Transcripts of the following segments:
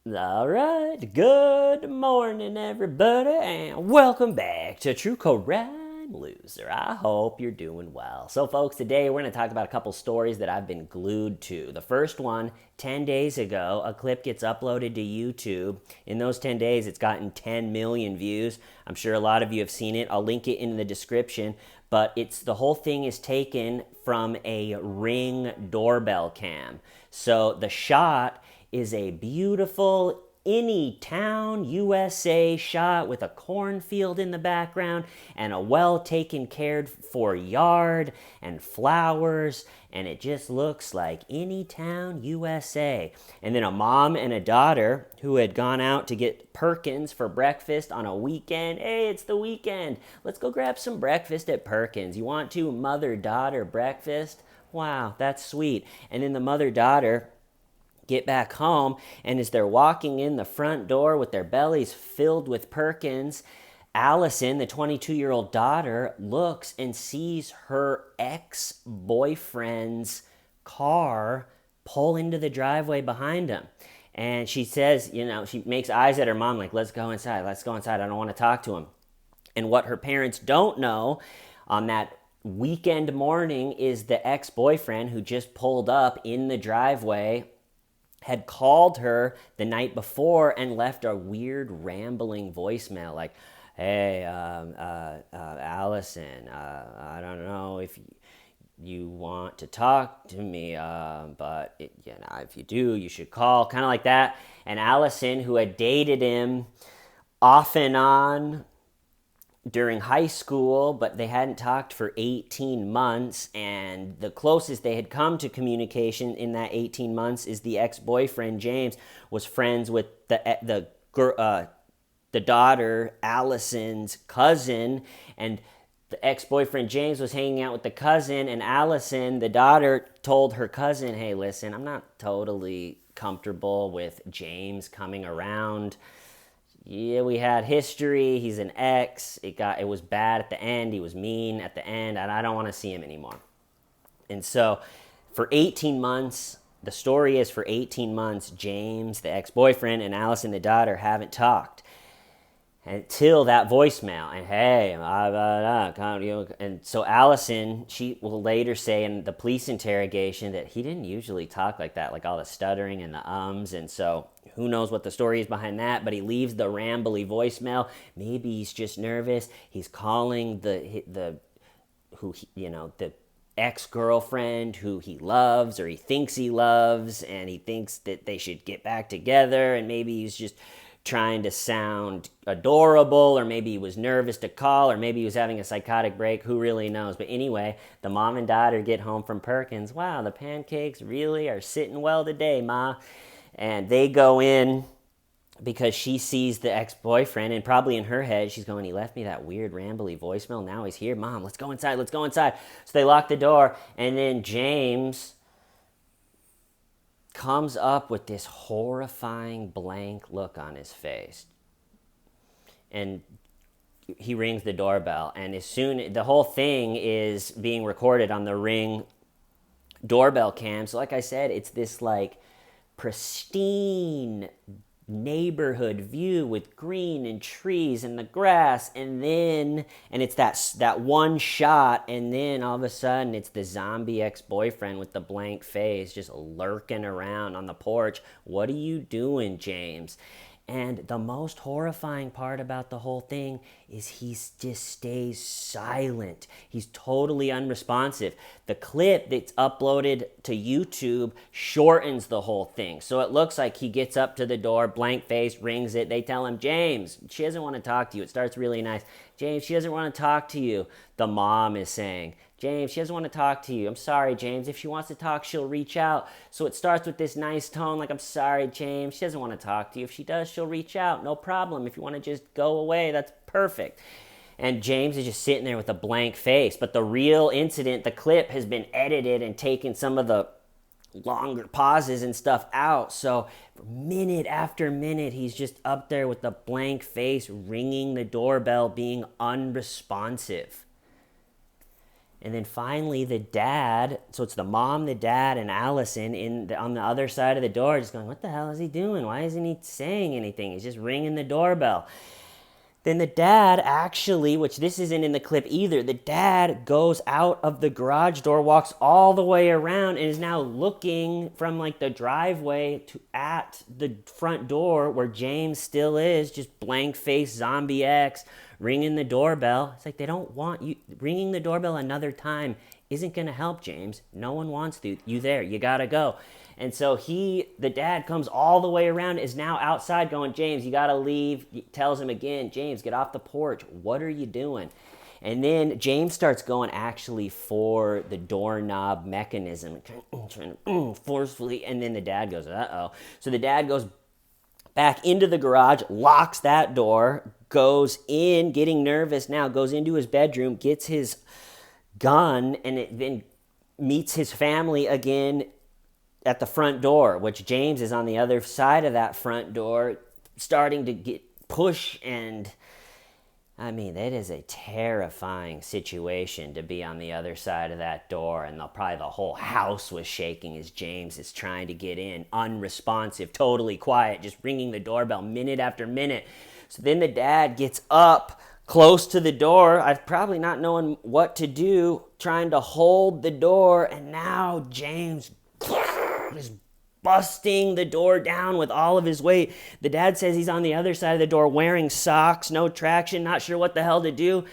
All right, good morning, everybody, and welcome back to True Crime Loser. I hope you're doing well. So, folks, today we're going to talk about a couple stories that I've been glued to. The first one, 10 days ago, a clip gets uploaded to YouTube. In those 10 days, it's gotten 10 million views. I'm sure a lot of you have seen it. I'll link it in the description. But the whole thing is taken from a Ring doorbell cam. So the shot is a beautiful any town USA shot with a cornfield in the background and a well taken cared for yard and flowers, and it just looks like any town USA. And then a mom and a daughter who had gone out to get Perkins for breakfast on a weekend. Hey, it's the weekend. Let's go grab some breakfast at Perkins. You want to? Mother-daughter breakfast? Wow, that's sweet. And then the mother-daughter get back home, and as they're walking in the front door with their bellies filled with Perkins, Allison, the 22-year-old daughter, looks and sees her ex-boyfriend's car pull into the driveway behind him. And she says, she makes eyes at her mom like, let's go inside, I don't want to talk to him. And what her parents don't know on that weekend morning is the ex-boyfriend who just pulled up in the driveway had called her the night before and left a weird rambling voicemail like, hey, Allison, I don't know if you want to talk to me, but if you do, you should call, kind of like that. And Allison, who had dated him off and on during high school, but they hadn't talked for 18 months, and the closest they had come to communication in that 18 months is the ex-boyfriend, James, was friends with the daughter, Allison's cousin, and the ex-boyfriend, James, was hanging out with the cousin, and Allison, the daughter, told her cousin, hey, listen, I'm not totally comfortable with James coming around. Yeah, we had history. He's an ex. It was bad at the end. He was mean at the end, and I don't want to see him anymore. And so for 18 months, the story is for 18 months, James, the ex-boyfriend, and Allison, the daughter, haven't talked until that voicemail. And hey, and so Allison, she will later say in the police interrogation that he didn't usually talk like that, like all the stuttering and the ums. And so who knows what the story is behind that, but he leaves the rambly voicemail. Maybe he's just nervous. He's calling the ex-girlfriend who he loves or he thinks he loves, and he thinks that they should get back together, and maybe he's just trying to sound adorable, or maybe he was nervous to call, or maybe he was having a psychotic break. Who really knows? But anyway, the mom and daughter get home from Perkins. Wow, the pancakes really are sitting well today, Ma. And they go in because she sees the ex-boyfriend, and probably in her head, she's going, he left me that weird rambly voicemail. Now he's here. Mom, let's go inside. So they lock the door, and then James comes up with this horrifying blank look on his face. And he rings the doorbell, and the whole thing is being recorded on the Ring doorbell cam. So like I said, it's this like pristine neighborhood view with green and trees and the grass, and it's that one shot, and then all of a sudden it's the zombie ex-boyfriend with the blank face just lurking around on the porch. What are you doing, James? And the most horrifying part about the whole thing is he just stays silent. He's totally unresponsive. The clip that's uploaded to YouTube shortens the whole thing. So it looks like he gets up to the door, blank face, rings it. They tell him, James, she doesn't want to talk to you. It starts really nice. James, she doesn't want to talk to you. The mom is saying, James, she doesn't want to talk to you. I'm sorry, James. If she wants to talk, she'll reach out. So it starts with this nice tone, like, I'm sorry, James. She doesn't want to talk to you. If she does, she'll reach out. No problem. If you want to just go away, that's perfect. And James is just sitting there with a blank face. But the real incident, the clip, has been edited and taken some of the longer pauses and stuff out. So minute after minute, he's just up there with the blank face, ringing the doorbell, being unresponsive. And then finally the dad, so it's the mom, the dad, and Allison on the other side of the door just going, what the hell is he doing? Why isn't he saying anything? He's just ringing the doorbell. Then the dad actually, which this isn't in the clip either, the dad goes out of the garage door, walks all the way around, and is now looking from like the driveway at the front door where James still is, just blank face zombie X, ringing the doorbell. It's like they don't want you. Ringing the doorbell another time isn't going to help, James. No one wants you there. You got to go. And so the dad comes all the way around, is now outside going, James, you got to leave. He tells him again, James, get off the porch. What are you doing? And then James starts going actually for the doorknob mechanism, trying to forcefully, and then the dad goes, uh-oh. So the dad goes back into the garage, locks that door, goes in, getting nervous now, goes into his bedroom, gets his gun, and then meets his family again at the front door, which James is on the other side of that front door, starting to get push. And I mean, it is a terrifying situation to be on the other side of that door, and probably the whole house was shaking as James is trying to get in, unresponsive, totally quiet, just ringing the doorbell minute after minute. So then the dad gets up close to the door, I've probably not knowing what to do, trying to hold the door, and now James is busting the door down with all of his weight. The dad says he's on the other side of the door wearing socks, no traction, not sure what the hell to do.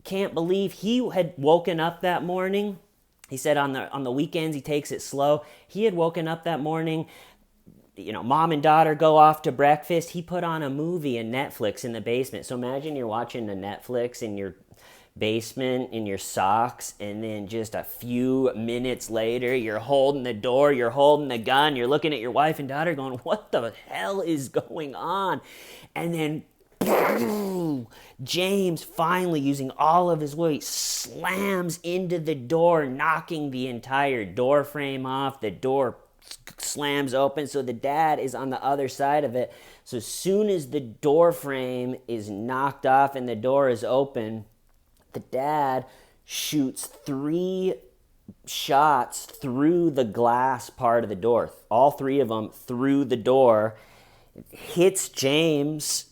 Can't believe he had woken up that morning. He said on the weekends he takes it slow. He had woken up that morning, mom and daughter go off to breakfast. He put on a movie in Netflix in the basement. So imagine you're watching the Netflix in your basement in your socks, and then just a few minutes later you're holding the door, you're holding the gun, you're looking at your wife and daughter going, what the hell is going on? And then James finally, using all of his weight, slams into the door, knocking the entire door frame off. The door slams open, so the dad is on the other side of it. So as soon as the door frame is knocked off and the door is open, the dad shoots 3 shots through the glass part of the door. All 3 of them through the door. It hits James.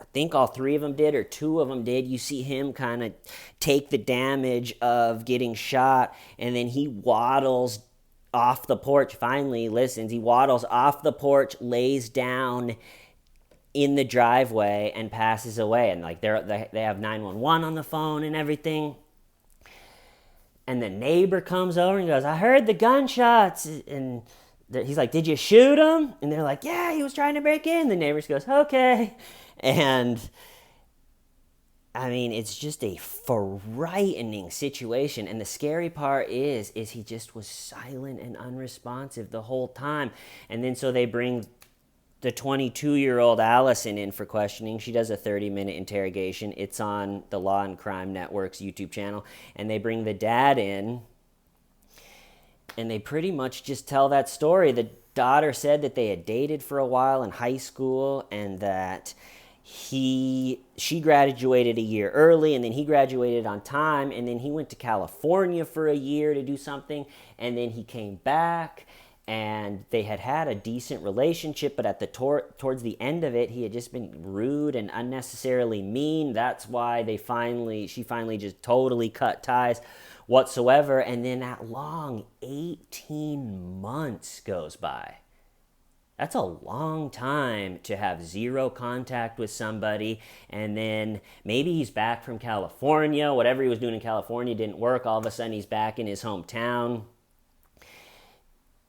I think all 3 of them did, or 2 of them did. You see him kind of take the damage of getting shot, and then he waddles off the porch. Finally listens. He waddles off the porch, lays down in the driveway, and passes away. And like they have 911 on the phone and everything. And the neighbor comes over and goes, I heard the gunshots. And he's like, did you shoot him? And they're like, yeah, he was trying to break in. The neighbor goes, okay. And I mean, it's just a frightening situation. And the scary part is he just was silent and unresponsive the whole time. And then so they bring the 22-year-old Allison in for questioning. She does a 30-minute interrogation. It's on the Law and Crime Network's YouTube channel. And they bring the dad in, and they pretty much just tell that story. The daughter said that they had dated for a while in high school, and that she graduated a year early, and then he graduated on time, and then he went to California for a year to do something, and then he came back. And they had a decent relationship, but at towards the end of it, he had just been rude and unnecessarily mean. That's why she finally just totally cut ties whatsoever. And then that long 18 months goes by. That's a long time to have zero contact with somebody, and then maybe he's back from California. Whatever he was doing in California didn't work. All of a sudden, he's back in his hometown.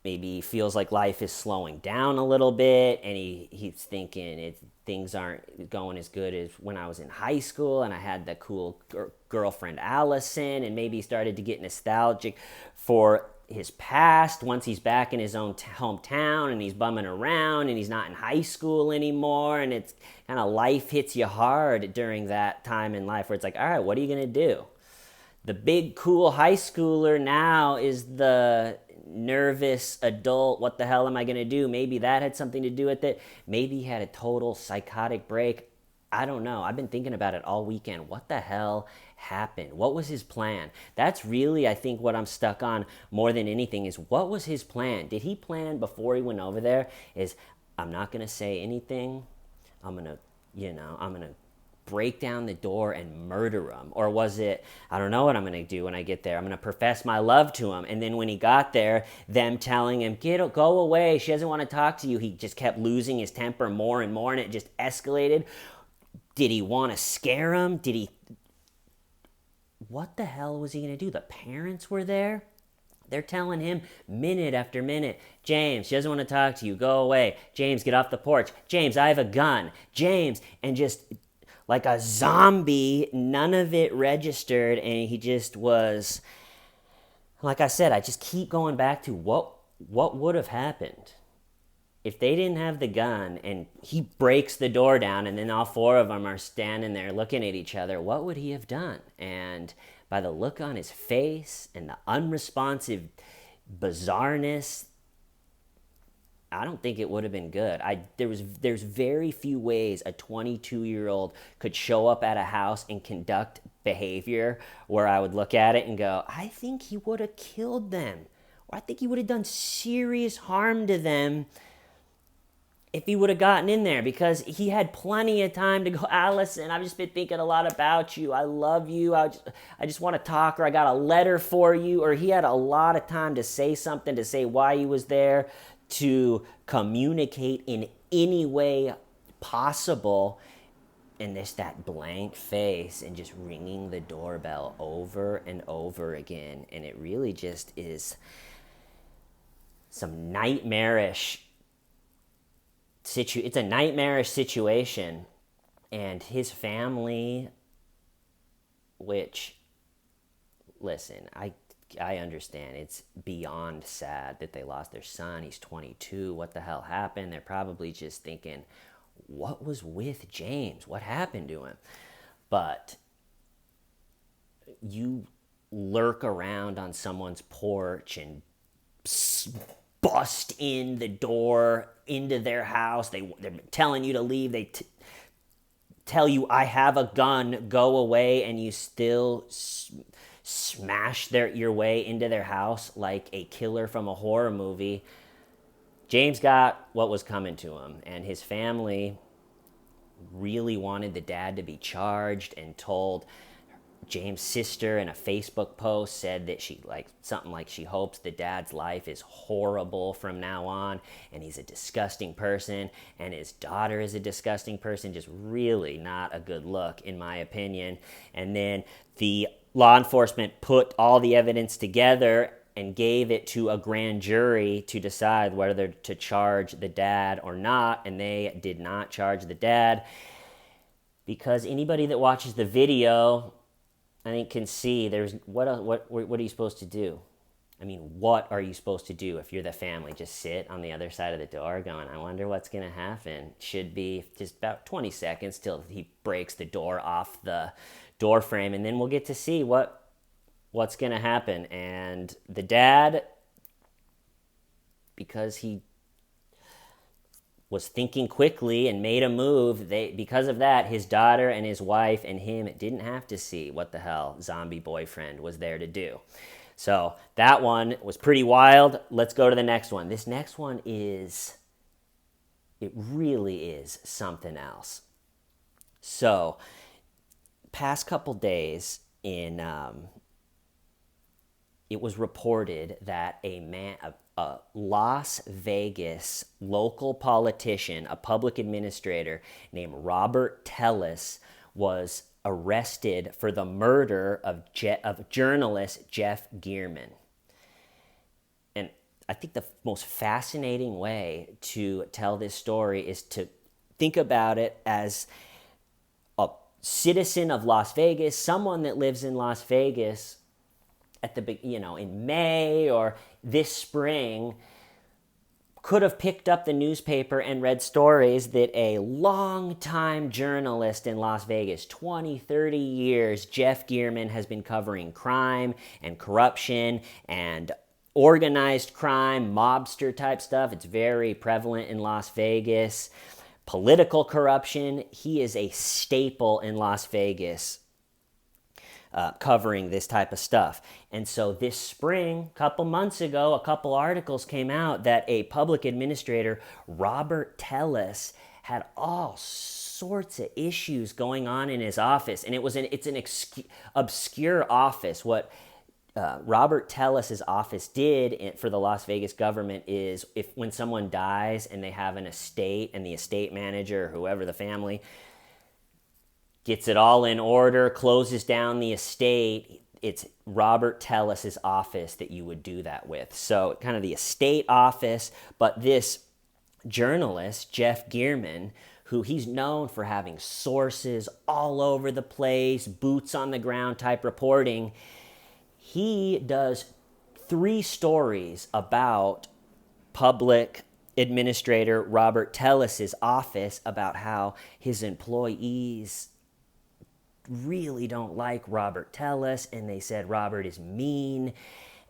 Maybe he feels like life is slowing down a little bit, and he's thinking things aren't going as good as when I was in high school and I had the cool girlfriend Allison, and maybe he started to get nostalgic for his past once he's back in his own hometown, and he's bumming around and he's not in high school anymore, and it's kind of life hits you hard during that time in life where it's like, all right, what are you going to do? The big cool high schooler now is the nervous adult. What the hell am I going to do? Maybe that had something to do with it. Maybe he had a total psychotic break. I don't know. I've been thinking about it all weekend. What the hell happen? What was his plan? That's really, I think, what I'm stuck on more than anything is what was his plan? Did he plan before he went over there is, I'm not going to say anything. I'm going to break down the door and murder him? Or was it, I don't know what I'm going to do when I get there. I'm going to profess my love to him. And then when he got there, them telling him, go away. She doesn't want to talk to you. He just kept losing his temper more and more, and it just escalated. Did he want to scare him? What the hell was he going to do? The parents were there. They're telling him minute after minute, James, she doesn't want to talk to you. Go away. James, get off the porch. James, I have a gun. James, and just like a zombie, none of it registered, and he just was, like I said, I just keep going back to what would have happened if they didn't have the gun and he breaks the door down and then all four of them are standing there looking at each other. What would he have done? And by the look on his face and the unresponsive bizarreness, I don't think it would have been good. There's very few ways a 22-year-old could show up at a house and conduct behavior where I would look at it and go, I think he would have killed them. Or I think he would have done serious harm to them if he would have gotten in there, because he had plenty of time to go, Allison, I've just been thinking a lot about you. I love you. I just want to talk, or I got a letter for you. Or he had a lot of time to say something, to say why he was there, to communicate in any way possible. And there's that blank face and just ringing the doorbell over and over again. And it really just is some nightmarish it's a nightmarish situation. And his family, which, listen, I understand it's beyond sad that they lost their son. He's 22. What the hell happened? They're probably just thinking, what was with James? What happened to him? But you lurk around on someone's porch and bust in the door into their house. They're telling you to leave. They tell you, I have a gun, go away, and you still smash your way into their house like a killer from a horror movie. James got what was coming to him, and his family really wanted the dad to be charged, and told James' sister in a Facebook post, said that she hopes the dad's life is horrible from now on, and he's a disgusting person, and his daughter is a disgusting person. Just really not a good look, in my opinion. And then the law enforcement put all the evidence together and gave it to a grand jury to decide whether to charge the dad or not, and they did not charge the dad, because anybody that watches the video, I think, can see there's what are you supposed to do? I mean, what are you supposed to do if you're the family? Just sit on the other side of the door going, I wonder what's going to happen. Should be just about 20 seconds till he breaks the door off the door frame, and then we'll get to see what's going to happen. And the dad, because he was thinking quickly and made a move, because of that, his daughter and his wife and him didn't have to see what the hell zombie boyfriend was there to do. So that one was pretty wild. Let's go to the next one. This next one it really is something else. So past couple days it was reported that a Las Vegas local politician, a public administrator named Robert Tellis, was arrested for the murder of journalist Jeff Gearman. And I think the most fascinating way to tell this story is to think about it as a citizen of Las Vegas, someone that lives in Las Vegas in May or this spring, could have picked up the newspaper and read stories that a long-time journalist in Las Vegas, 20, 30 years, Jeff Gearman, has been covering crime and corruption and organized crime, mobster type stuff. It's very prevalent in Las Vegas. Political corruption. He is a staple in Las Vegas. covering this type of stuff. And so this spring, a couple months ago, a couple articles came out that a public administrator, Robert Tellis, had all sorts of issues going on in his office. And it's an obscure office. What Robert Tellis's office did for the Las Vegas government is when someone dies and they have an estate and the estate manager or whoever the family gets it all in order, closes down the estate, it's Robert Tellis's office that you would do that with. So kind of the estate office, but this journalist, Jeff Gearman, who he's known for having sources all over the place, boots on the ground type reporting, he does 3 stories about public administrator Robert Tellis's office about how his employees really don't like Robert Tellis, and they said Robert is mean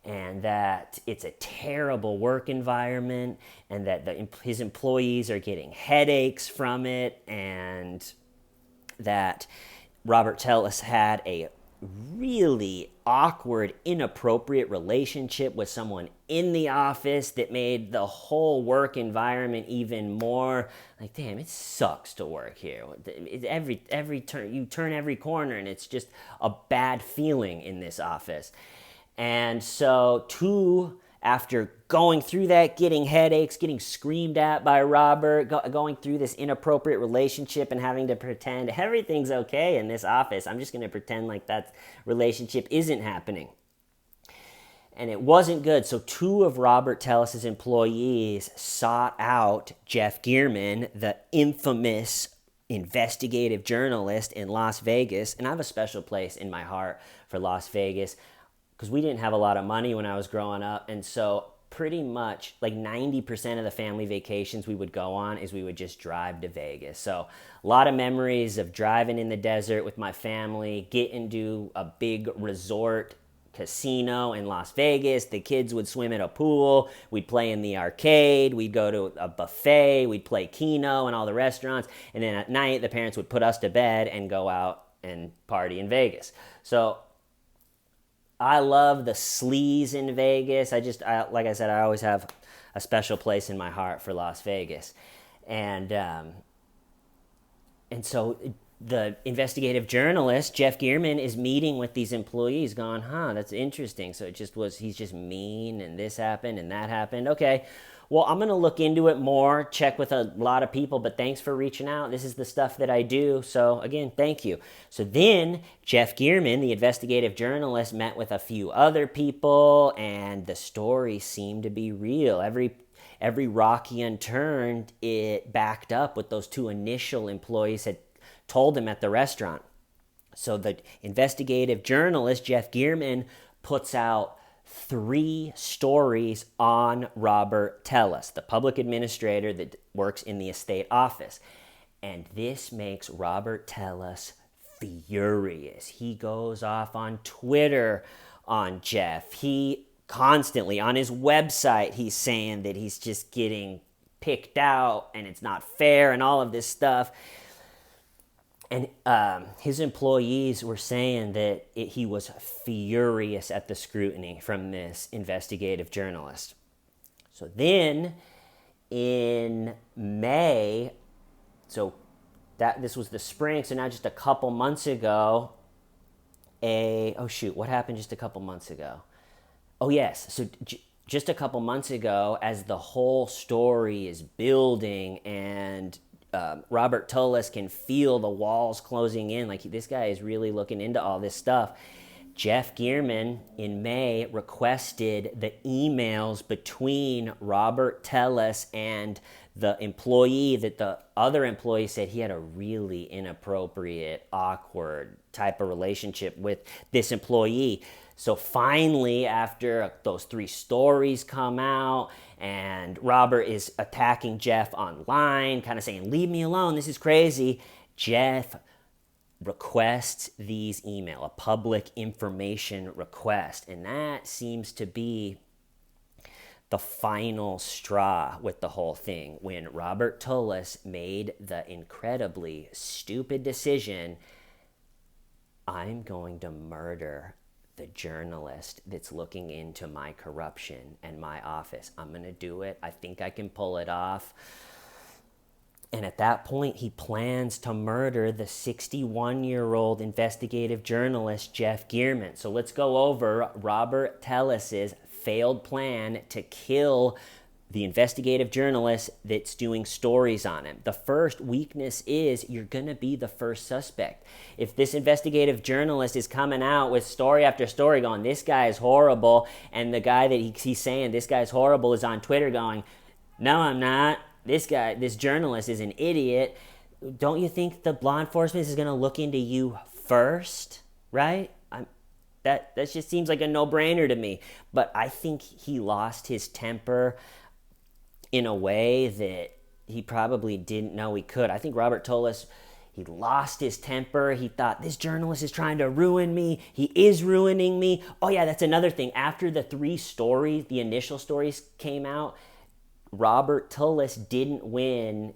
and that it's a terrible work environment and that his employees are getting headaches from it, and that Robert Tellis had a really awkward, inappropriate relationship with someone in the office that made the whole work environment even more like, damn, it sucks to work here. Every turn, you turn every corner and it's just a bad feeling in this office. And so after going through that, getting headaches, getting screamed at by Robert, going through this inappropriate relationship and having to pretend everything's okay in this office, I'm just going to pretend like that relationship isn't happening. And it wasn't good. So 2 of Robert Tellis's employees sought out Jeff Gearman, the infamous investigative journalist in Las Vegas. And I have a special place in my heart for Las Vegas, because we didn't have a lot of money when I was growing up. And so pretty much like 90% of the family vacations we would go on is we would just drive to Vegas. So a lot of memories of driving in the desert with my family, getting to a big resort casino in Las Vegas. The kids would swim in a pool. We'd play in the arcade. We'd go to a buffet. We'd play Keno and all the restaurants. And then at night, the parents would put us to bed and go out and party in Vegas. So I love the sleaze in Vegas. Like I said, I always have a special place in my heart for Las Vegas. And so the investigative journalist, Jeff Gearman, is meeting with these employees going, that's interesting. So he's just mean and this happened and that happened. Okay, well, I'm going to look into it more, check with a lot of people, but thanks for reaching out. This is the stuff that I do. So again, thank you. So then Jeff Gearman, the investigative journalist, met with a few other people, and the story seemed to be real. Every rock he unturned, it backed up what those 2 initial employees had told him at the restaurant. So the investigative journalist, Jeff Gearman, puts out 3 stories on Robert Tellis, the public administrator that works in the estate office. And this makes Robert Tellis furious. He goes off on Twitter on Jeff. He constantly, on his website, he's saying that he's just getting picked out and it's not fair and all of this stuff. And his employees were saying that he was furious at the scrutiny from this investigative journalist. So then in May, this was the spring, so now just a couple months ago, what happened just a couple months ago? Oh yes, so just a couple months ago, as the whole story is building and Robert Tellis can feel the walls closing in, like this guy is really looking into all this stuff. Jeff Gearman in May requested the emails between Robert Tellis and the employee that the other employee said he had a really inappropriate, awkward type of relationship with this employee. So finally, after those 3 stories come out and Robert is attacking Jeff online, kind of saying, leave me alone, this is crazy, Jeff requests these emails, a public information request. And that seems to be the final straw with the whole thing, when Robert Tellis made the incredibly stupid decision I'm going to murder the journalist that's looking into my corruption and my office. I'm going to do it. I think I can pull it off. And at that point, he plans to murder the 61-year-old investigative journalist, Jeff Gearman. So let's go over Robert Tellis's failed plan to kill the investigative journalist that's doing stories on him. The first weakness is you're going to be the first suspect. If this investigative journalist is coming out with story after story going, this guy is horrible, and the guy that he's saying this guy's horrible is on Twitter going, no, I'm not. This journalist is an idiot. Don't you think the law enforcement is going to look into you first, right? That just seems like a no-brainer to me. But I think he lost his temper in a way that he probably didn't know he could. I think Robert Tellis, he lost his temper. He thought, this journalist is trying to ruin me. He is ruining me. Oh yeah, that's another thing. After the the initial stories came out, Robert Tellis didn't win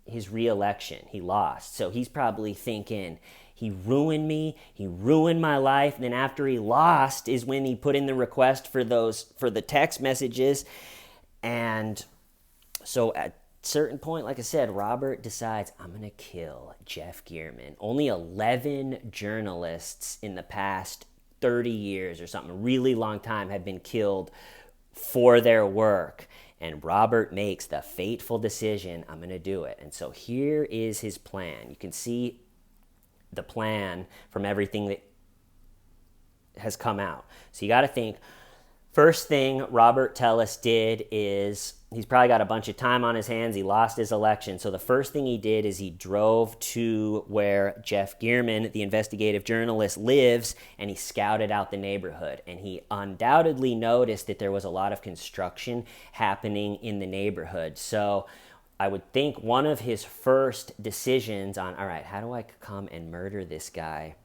his re-election. He lost. So he's probably thinking, he ruined me. He ruined my life. And then after he lost is when he put in the request for the text messages. And so at a certain point, like I said, Robert decides, I'm going to kill Jeff Gearman. Only 11 journalists in the past 30 years or something, a really long time, have been killed for their work. And Robert makes the fateful decision, I'm going to do it. And so here is his plan. You can see the plan from everything that has come out. So you got to think, first thing Robert Tellis did is, he's probably got a bunch of time on his hands. He lost his election. So the first thing he did is he drove to where Jeff Gearman, the investigative journalist, lives, and he scouted out the neighborhood. And he undoubtedly noticed that there was a lot of construction happening in the neighborhood. So I would think one of his first decisions on, all right, how do I come and murder this guy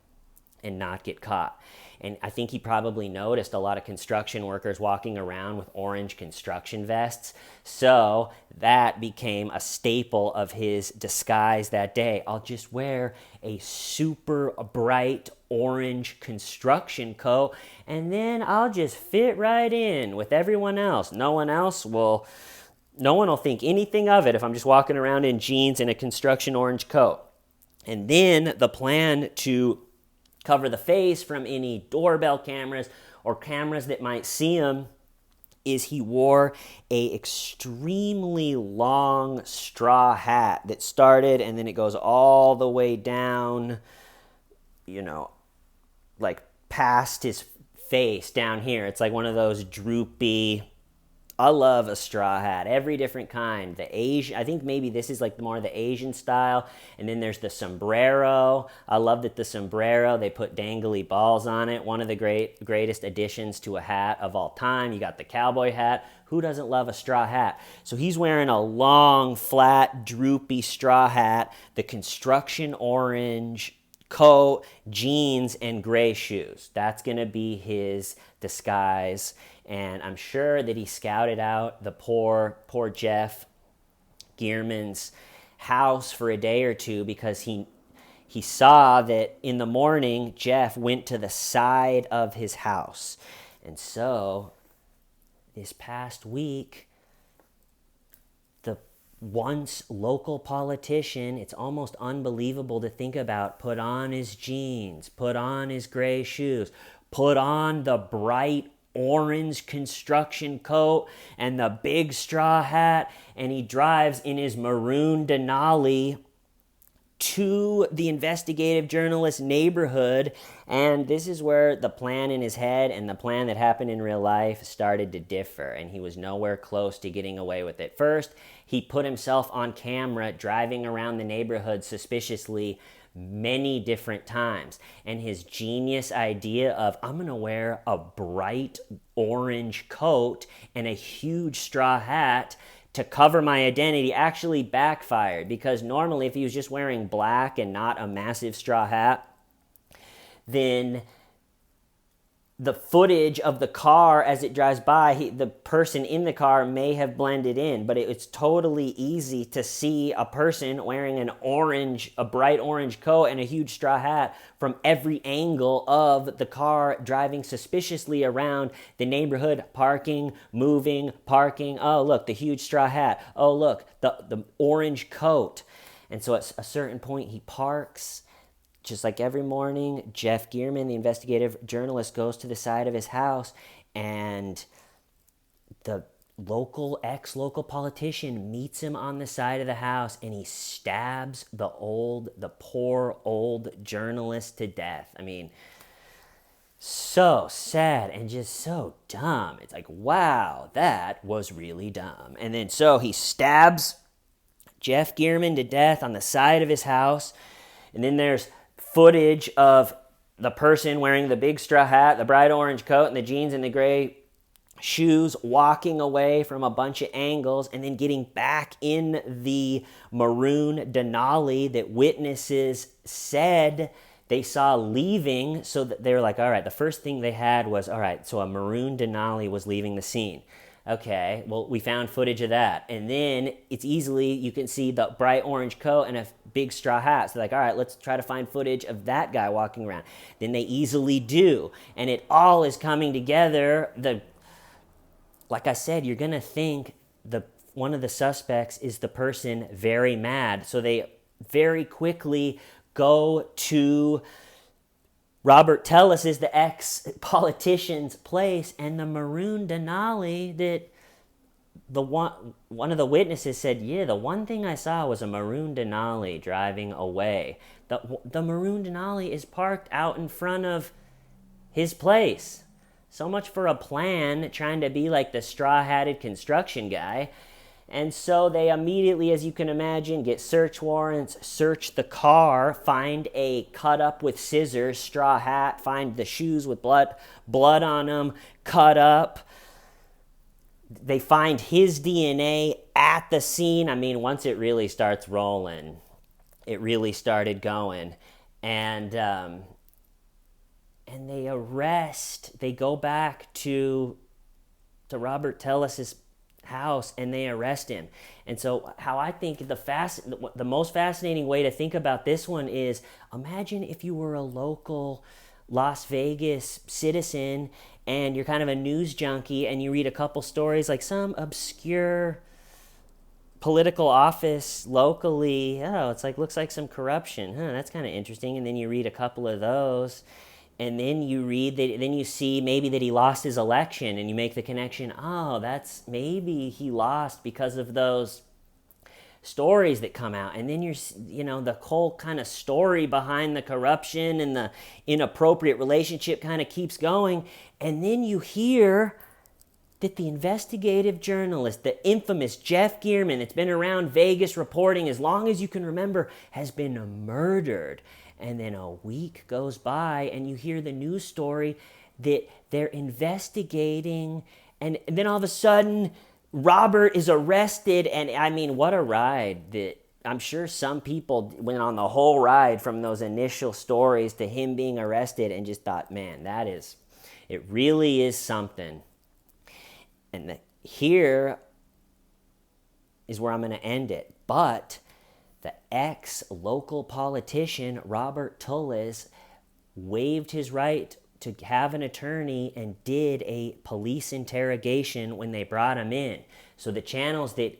and not get caught? And I think he probably noticed a lot of construction workers walking around with orange construction vests. So that became a staple of his disguise that day. I'll just wear a super bright orange construction coat, and then I'll just fit right in with everyone else. No one will think anything of it if I'm just walking around in jeans and a construction orange coat. And then the plan to cover the face from any doorbell cameras or cameras that might see him is he wore a extremely long straw hat that started and then it goes all the way down, like past his face down here. It's like one of those droopy, I love a straw hat, every different kind. The Asian, I think maybe this is like more the Asian style. And then there's the sombrero. I love that the sombrero, they put dangly balls on it. One of the greatest additions to a hat of all time. You got the cowboy hat. Who doesn't love a straw hat? So he's wearing a long, flat, droopy straw hat, the construction orange coat, jeans, and gray shoes. That's going to be his disguise. And I'm sure that he scouted out the poor Jeff Gearman's house for a day or two because he saw that in the morning Jeff went to the side of his house. And so this past week, the once local politician, it's almost unbelievable to think about, put on his jeans, put on his gray shoes, put on the bright orange construction coat and the big straw hat, and he drives in his maroon Denali to the investigative journalist neighborhood. And this is where the plan in his head and the plan that happened in real life started to differ, and he was nowhere close to getting away with it. First, he put himself on camera driving around the neighborhood suspiciously many different times. And his genius idea of, I'm going to wear a bright orange coat and a huge straw hat to cover my identity actually backfired, because normally if he was just wearing black and not a massive straw hat, then the footage of the car as it drives by, the person in the car may have blended in, but it's totally easy to see a person wearing a bright orange coat and a huge straw hat from every angle of the car driving suspiciously around the neighborhood, parking, moving, parking. Oh, look, the huge straw hat. Oh, look, the orange coat. And so at a certain point, he parks. Just like every morning, Jeff Gearman, the investigative journalist, goes to the side of his house, and the ex-local politician meets him on the side of the house, and he stabs the poor old journalist to death. I mean, so sad and just so dumb. It's like, wow, that was really dumb. And then so he stabs Jeff Gearman to death on the side of his house, and then there's footage of the person wearing the big straw hat, the bright orange coat, and the jeans and the gray shoes walking away from a bunch of angles and then getting back in the maroon Denali that witnesses said they saw leaving. So that they were like, all right, the first thing they had was, all right, so a maroon Denali was leaving the scene. Okay, well, we found footage of that. And then you can see the bright orange coat and a big straw hat. So they're like, all right, let's try to find footage of that guy walking around. Then they easily do. And it all is coming together. Like I said, you're going to think one of the suspects is the person very mad. So they very quickly go to Robert Tellis is the ex-politician's place, and the maroon Denali that one of the witnesses said, yeah, the one thing I saw was a maroon Denali driving away. The maroon Denali is parked out in front of his place. So much for a plan, trying to be like the straw-hatted construction guy. And so they immediately, as you can imagine, get search warrants, search the car, find a cut up with scissors, straw hat, find the shoes with blood on them, cut up. They find his DNA at the scene. I mean, once it really starts rolling, it really started going. And they go back to Robert Tellis's house and they arrest him. And so how I think the most fascinating way to think about this one is, imagine if you were a local Las Vegas citizen and you're kind of a news junkie and you read a couple stories like some obscure political office locally. Oh, it's like, looks like some corruption. That's kind of interesting. And then you read a couple of those. And then you see maybe that he lost his election, and you make the connection, oh, that's maybe he lost because of those stories that come out. And then the whole kind of story behind the corruption and the inappropriate relationship kind of keeps going. And then you hear that the investigative journalist, the infamous Jeff Gearman, that's been around Vegas reporting as long as you can remember, has been murdered. And then a week goes by and you hear the news story that they're investigating. And then all of a sudden, Robert is arrested. And I mean, what a ride. That I'm sure some people went on the whole ride from those initial stories to him being arrested and just thought, man, it really is something. And here is where I'm going to end it. But the ex-local politician, Robert Tullis, waived his right to have an attorney and did a police interrogation when they brought him in. So the channels that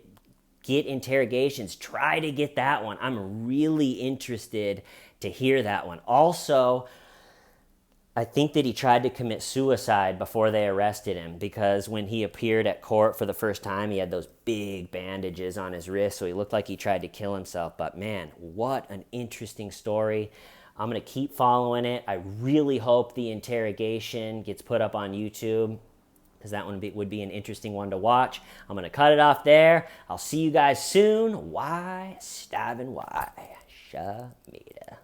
get interrogations, try to get that one. I'm really interested to hear that one. Also, I think that he tried to commit suicide before they arrested him, because when he appeared at court for the first time, he had those big bandages on his wrist, so he looked like he tried to kill himself. But man, what an interesting story. I'm going to keep following it. I really hope the interrogation gets put up on YouTube, because that one would be an interesting one to watch. I'm going to cut it off there. I'll see you guys soon. Why? Stabin' why? Shamita.